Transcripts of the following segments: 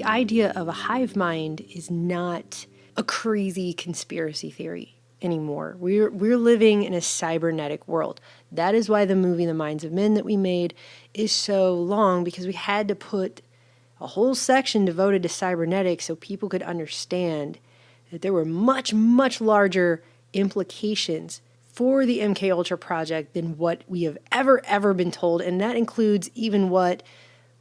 the idea of a hive mind is not a crazy conspiracy theory anymore. We're living in a cybernetic world. That is why the movie The Minds of Men that we made is so long, because we had to put a whole section devoted to cybernetics so people could understand that there were much, much larger implications for the MKUltra project than what we have ever been told. And that includes even what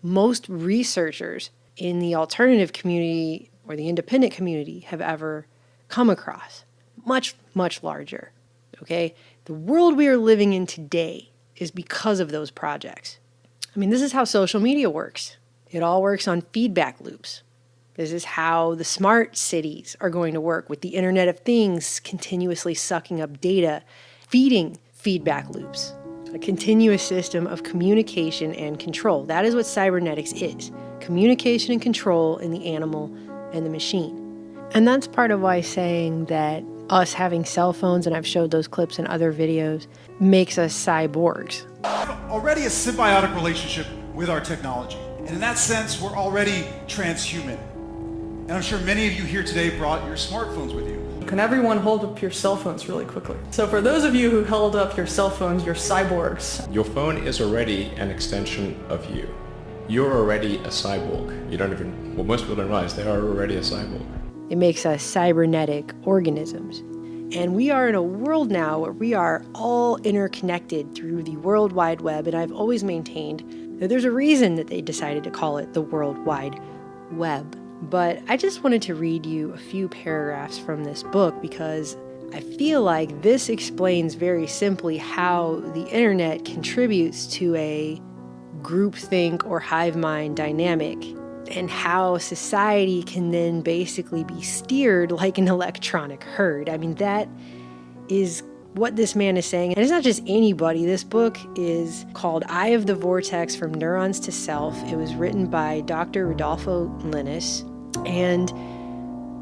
most researchers in the alternative community or the independent community have ever come across. Much, much larger, okay? The world we are living in today is because of those projects. I mean, this is how social media works. It all works on feedback loops. This is how the smart cities are going to work, with the Internet of Things continuously sucking up data, feeding feedback loops, a continuous system of communication and control. That is what cybernetics is: communication and control in the animal and the machine. And that's part of why saying that us having cell phones, and I've showed those clips in other videos, makes us cyborgs. Already a symbiotic relationship with our technology. And in that sense, we're already transhuman. And I'm sure many of you here today brought your smartphones with you. Can everyone hold up your cell phones really quickly? So for those of you who held up your cell phones, you're cyborgs. Your phone is already an extension of you. You're already a cyborg. You don't even, well, most people don't realize they are already a cyborg. It makes us cybernetic organisms. And we are in a world now where we are all interconnected through the World Wide Web, and I've always maintained that there's a reason that they decided to call it the World Wide Web. But I just wanted to read you a few paragraphs from this book because I feel like this explains very simply how the internet contributes to a groupthink or hive mind dynamic, and how society can then basically be steered like an electronic herd. I mean, that is what this man is saying. And it's not just anybody. This book is called Eye of the Vortex: From Neurons to Self. It was written by Dr. Rodolfo Linus. And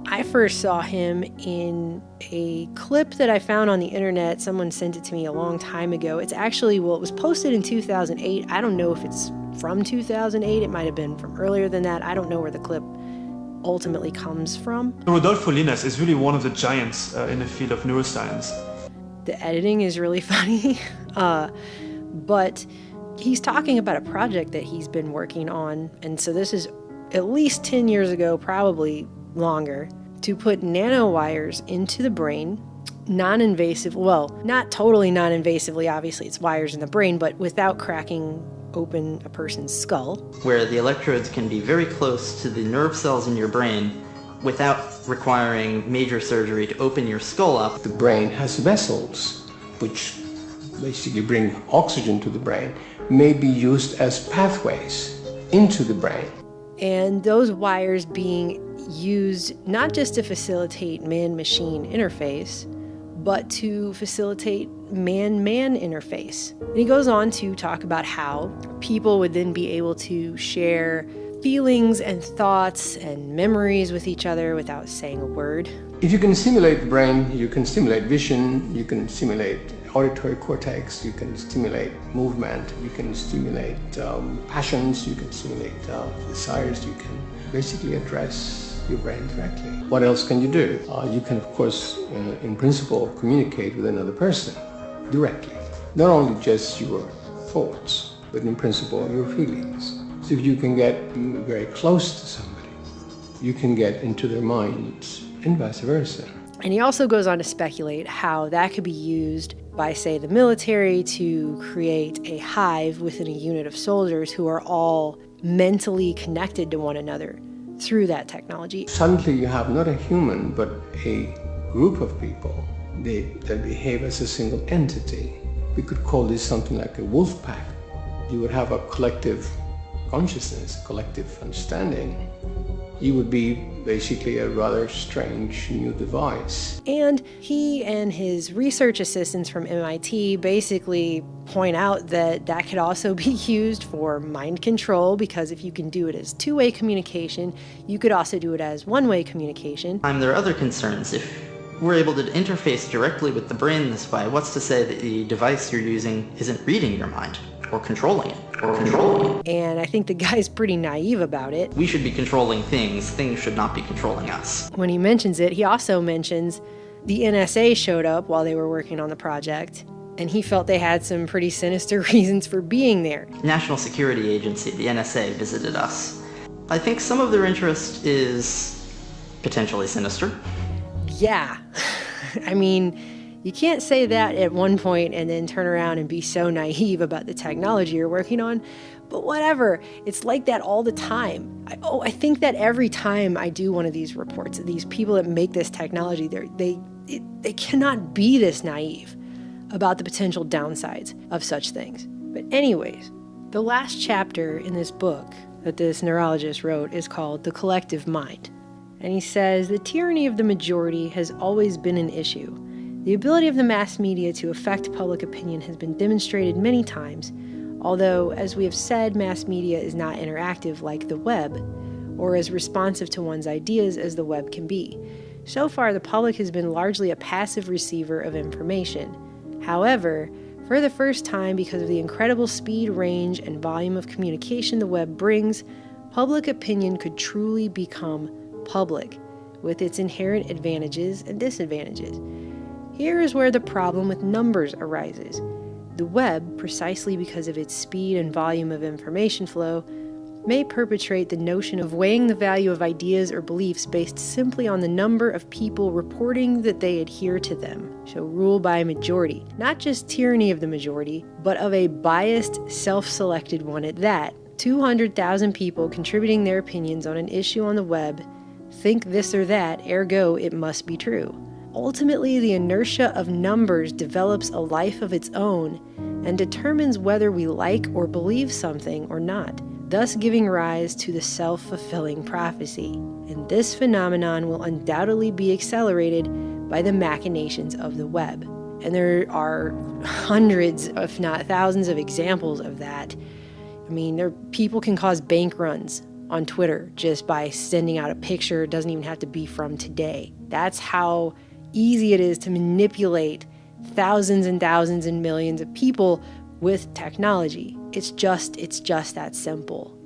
I first saw him in a clip that I found on the internet. Someone sent it to me a long time ago. It's actually, well, it was posted in 2008. I don't know if it's from 2008. It might have been from earlier than that. I don't know where the clip ultimately comes from. Rodolfo Linus is really one of the giants in the field of neuroscience. The editing is really funny, but he's talking about a project that he's been working on. And so this is at least 10 years ago, probably longer, to put nanowires into the brain, non-invasive, well, not totally non-invasively, obviously it's wires in the brain, but without cracking open a person's skull. Where the electrodes can be very close to the nerve cells in your brain without requiring major surgery to open your skull up. The brain has vessels which basically bring oxygen to the brain, may be used as pathways into the brain. And those wires being used not just to facilitate man-machine interface, but to facilitate man-man interface. And he goes on to talk about how people would then be able to share feelings and thoughts and memories with each other without saying a word. If you can stimulate the brain, you can stimulate vision, you can stimulate auditory cortex, you can stimulate movement, you can stimulate passions, you can stimulate desires, you can basically address your brain directly. What else can you do? You can, of course, in principle, communicate with another person directly. Not only just your thoughts, but in principle, your feelings. So if you can get very close to somebody, you can get into their minds and vice versa. And he also goes on to speculate how that could be used by, say, the military to create a hive within a unit of soldiers who are all mentally connected to one another through that technology. Suddenly you have not a human, but a group of people that behave as a single entity. We could call this something like a wolf pack. You would have a collective consciousness, collective understanding. You would be basically a rather strange new device. And he and his research assistants from MIT basically point out that that could also be used for mind control, because if you can do it as two-way communication, you could also do it as one-way communication. There are other concerns. If we're able to interface directly with the brain this way, what's to say that the device you're using isn't reading your mind? or controlling it. And I think the guy's pretty naive about it. We should be controlling things. Things should not be controlling us. When he mentions it, he also mentions the NSA showed up while they were working on the project, and he felt they had some pretty sinister reasons for being there. National Security Agency, the NSA, visited us. I think some of their interest is potentially sinister. Yeah. I mean, you can't say that at one point and then turn around and be so naive about the technology you're working on. But whatever, it's like that all the time. I think that every time I do one of these reports, these people that make this technology, they cannot be this naive about the potential downsides of such things. But anyways, the last chapter in this book that this neurologist wrote is called The Collective Mind. And he says, the tyranny of the majority has always been an issue. The ability of the mass media to affect public opinion has been demonstrated many times, although, as we have said, mass media is not interactive like the web, or as responsive to one's ideas as the web can be. So far, the public has been largely a passive receiver of information. However, for the first time, because of the incredible speed, range, and volume of communication the web brings, public opinion could truly become public, with its inherent advantages and disadvantages. Here is where the problem with numbers arises. The web, precisely because of its speed and volume of information flow, may perpetrate the notion of weighing the value of ideas or beliefs based simply on the number of people reporting that they adhere to them. So rule by majority. Not just tyranny of the majority, but of a biased, self-selected one at that. 200,000 people contributing their opinions on an issue on the web think this or that, ergo it must be true. Ultimately, the inertia of numbers develops a life of its own and determines whether we like or believe something or not, thus giving rise to the self-fulfilling prophecy. And this phenomenon will undoubtedly be accelerated by the machinations of the web. And there are hundreds, if not thousands, of examples of that. I mean, people can cause bank runs on Twitter just by sending out a picture. It doesn't even have to be from today. That's how easy it is to manipulate thousands and thousands and millions of people with technology. It's just that simple.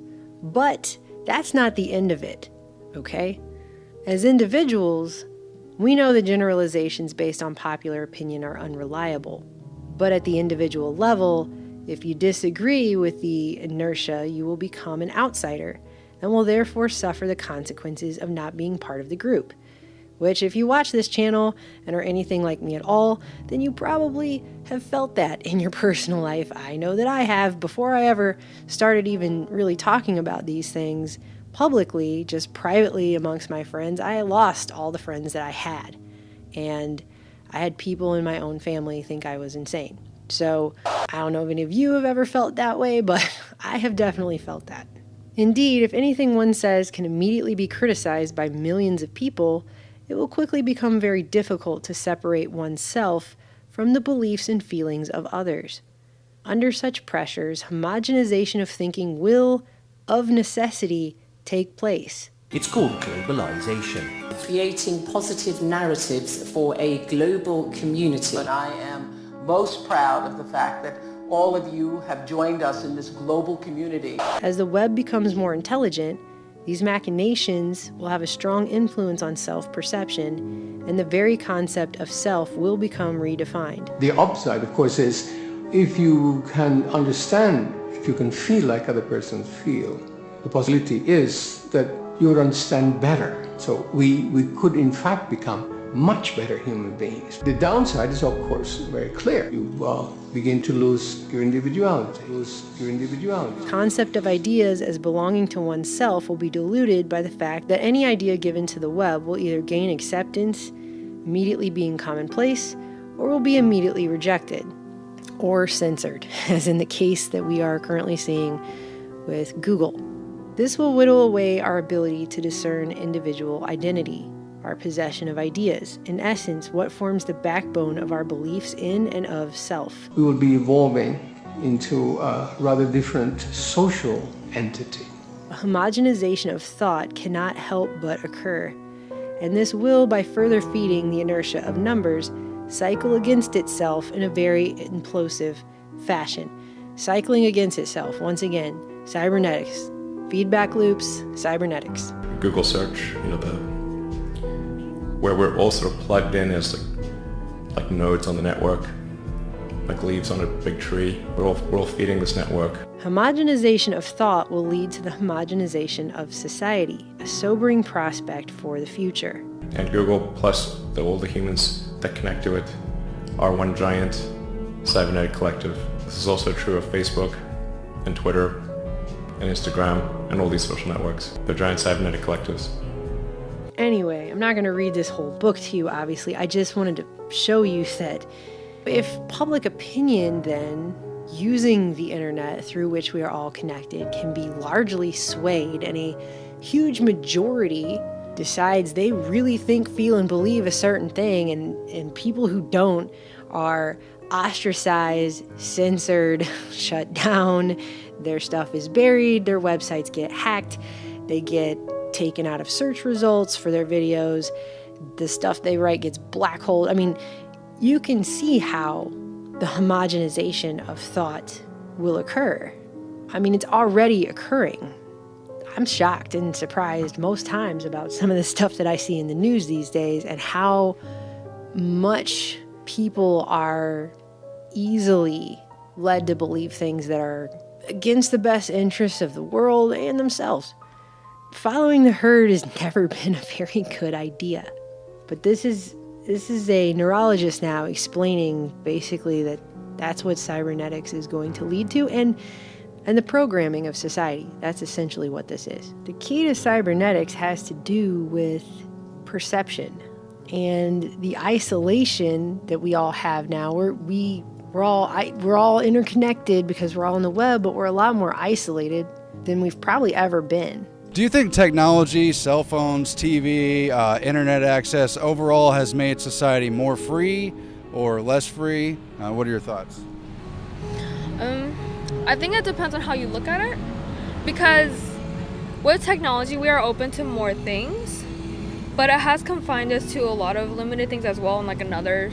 But that's not the end of it, okay? As individuals, we know that generalizations based on popular opinion are unreliable. But at the individual level, if you disagree with the inertia, you will become an outsider and will therefore suffer the consequences of not being part of the group. Which, if you watch this channel and are anything like me at all, then you probably have felt that in your personal life. I know that I have. Before I ever started even really talking about these things publicly, just privately amongst my friends, I lost all the friends that I had. And I had people in my own family think I was insane. So I don't know if any of you have ever felt that way, but I have definitely felt that. Indeed, if anything one says can immediately be criticized by millions of people, it will quickly become very difficult to separate oneself from the beliefs and feelings of others. Under such pressures, homogenization of thinking will, of necessity, take place. It's called globalization. Creating positive narratives for a global community. But I am most proud of the fact that all of you have joined us in this global community. As the web becomes more intelligent, these machinations will have a strong influence on self-perception, and the very concept of self will become redefined. The upside, of course, is if you can understand, if you can feel like other persons feel, the possibility is that you would understand better. So we could in fact become much better human beings. The downside is, of course, very clear. You begin to lose your individuality. The concept of ideas as belonging to oneself will be diluted by the fact that any idea given to the web will either gain acceptance, immediately being commonplace, or will be immediately rejected or censored, as in the case that we are currently seeing with Google. This will whittle away our ability to discern individual identity, our possession of ideas, in essence, what forms the backbone of our beliefs in and of self. We will be evolving into a rather different social entity. A homogenization of thought cannot help but occur, and this will, by further feeding the inertia of numbers, cycle against itself in a very implosive fashion. cycling against itself. Once again, cybernetics, feedback loops, cybernetics. Google search, where we're all sort of plugged in as like nodes on the network, like leaves on a big tree. We're all feeding this network. Homogenization of thought will lead to the homogenization of society, a sobering prospect for the future. And Google plus all the humans that connect to it are one giant cybernetic collective. This is also true of Facebook and Twitter and Instagram and all these social networks. They're giant cybernetic collectives. Anyway, I'm not going to read this whole book to you, obviously. I just wanted to show you that if public opinion then, using the internet through which we are all connected, can be largely swayed, and a huge majority decides they really think, feel, and believe a certain thing, and people who don't are ostracized, censored, shut down, their stuff is buried, their websites get hacked, they get taken out of search results for their videos, the stuff they write gets black-holed. I mean, you can see how the homogenization of thought will occur. I mean, it's already occurring. I'm shocked and surprised most times about some of the stuff that I see in the news these days and how much people are easily led to believe things that are against the best interests of the world and themselves. Following the herd has never been a very good idea. But this is a neurologist now explaining basically that that's what cybernetics is going to lead to, and the programming of society. That's essentially what this is. The key to cybernetics has to do with perception and the isolation that we all have now. We're all interconnected because we're all on the web, but we're a lot more isolated than we've probably ever been. Do you think technology, cell phones, TV, internet access overall has made society more free or less free? What are your thoughts? I think it depends on how you look at it, because with technology we are open to more things, but it has confined us to a lot of limited things as well in like another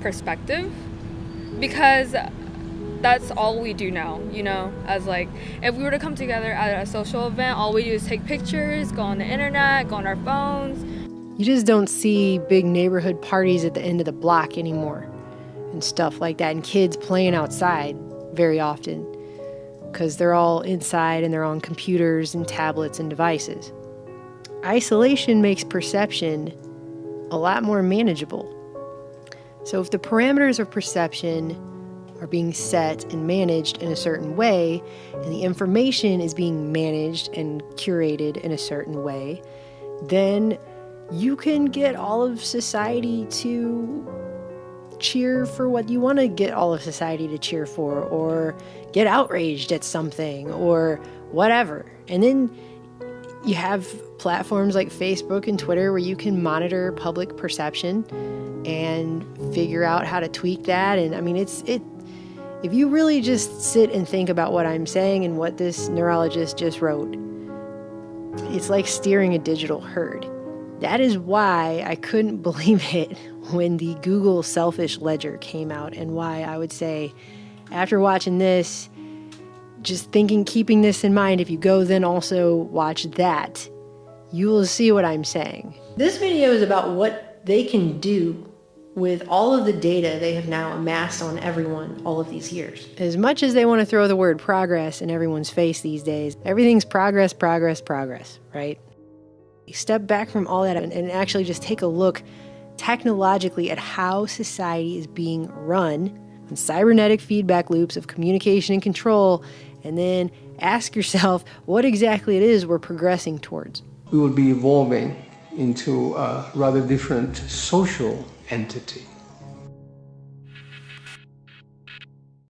perspective, because that's all we do now, as like if we were to come together at a social event, all we do is take pictures, go on the internet, go on our phones. You just don't see big neighborhood parties at the end of the block anymore and stuff like that, and kids playing outside very often because they're all inside and they're on computers and tablets and devices. Isolation makes perception a lot more manageable. So if the parameters of perception are being set and managed in a certain way, and the information is being managed and curated in a certain way, then you can get all of society to cheer for what you want to get all of society to cheer for, or get outraged at something, or whatever. And then you have platforms like Facebook and Twitter where you can monitor public perception and figure out how to tweak that. And I mean, if you really just sit and think about what I'm saying and what this neurologist just wrote, it's like steering a digital herd. That is why I couldn't believe it when the Google Selfish Ledger came out, and why I would say, after watching this, just keeping this in mind, if you go then also watch that, you will see what I'm saying. This video is about what they can do with all of the data they have now amassed on everyone all of these years. As much as they want to throw the word progress in everyone's face these days, everything's progress, progress, progress, right? You step back from all that and actually just take a look technologically at how society is being run on cybernetic feedback loops of communication and control, and then ask yourself what exactly it is we're progressing towards. We will be evolving into a rather different social entity.